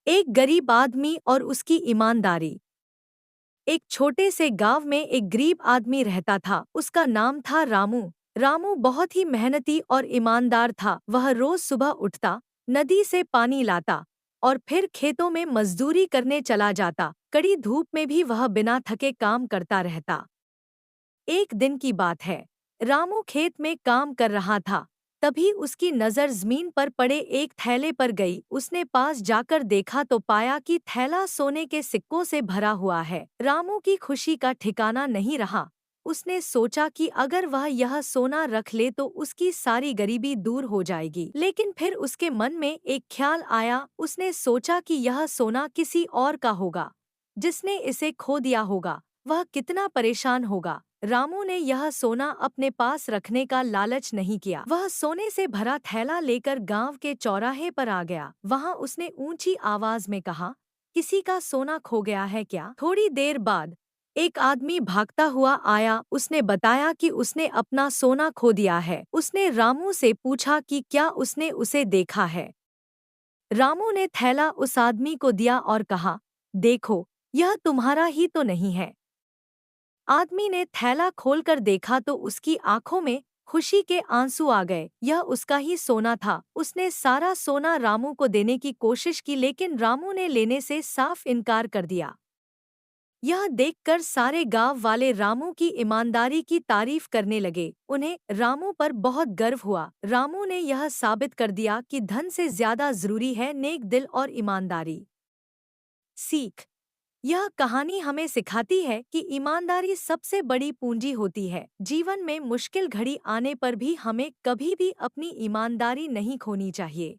एक गरीब आदमी और उसकी ईमानदारी। एक छोटे से गांव में एक गरीब आदमी रहता था। उसका नाम था रामू। रामू बहुत ही मेहनती और ईमानदार था। वह रोज सुबह उठता, नदी से पानी लाता और फिर खेतों में मजदूरी करने चला जाता। कड़ी धूप में भी वह बिना थके काम करता रहता। एक दिन की बात है, रामू खेत में काम कर रहा था। तभी उसकी नजर जमीन पर पड़े एक थैले पर गई। उसने पास जाकर देखा तो पाया कि थैला सोने के सिक्कों से भरा हुआ है। रामू की खुशी का ठिकाना नहीं रहा। उसने सोचा कि अगर वह यह सोना रख ले तो उसकी सारी गरीबी दूर हो जाएगी। लेकिन फिर उसके मन में एक ख्याल आया। उसने सोचा कि यह सोना किसी और का होगा, जिसने इसे खो दिया होगा। वह कितना परेशान होगा। रामू ने यह सोना अपने पास रखने का लालच नहीं किया। वह सोने से भरा थैला लेकर गांव के चौराहे पर आ गया। वहां उसने ऊंची आवाज में कहा, किसी का सोना खो गया है क्या? थोड़ी देर बाद एक आदमी भागता हुआ आया। उसने बताया कि उसने अपना सोना खो दिया है। उसने रामू से पूछा कि क्या उसने उसे देखा है। रामू ने थैला उस आदमी को दिया और कहा, देखो, यह तुम्हारा ही तो नहीं है। आदमी ने थैला खोलकर देखा तो उसकी आंखों में खुशी के आंसू आ गए। यह उसका ही सोना था। उसने सारा सोना रामू को देने की कोशिश की, लेकिन रामू ने लेने से साफ इनकार कर दिया। यह देखकर सारे गांव वाले रामू की ईमानदारी की तारीफ करने लगे। उन्हें रामू पर बहुत गर्व हुआ। रामू ने यह साबित कर दिया कि धन से ज्यादा जरूरी है नेक दिल और ईमानदारी। सीख। यह कहानी हमें सिखाती है कि ईमानदारी सबसे बड़ी पूंजी होती है। जीवन में मुश्किल घड़ी आने पर भी हमें कभी भी अपनी ईमानदारी नहीं खोनी चाहिए।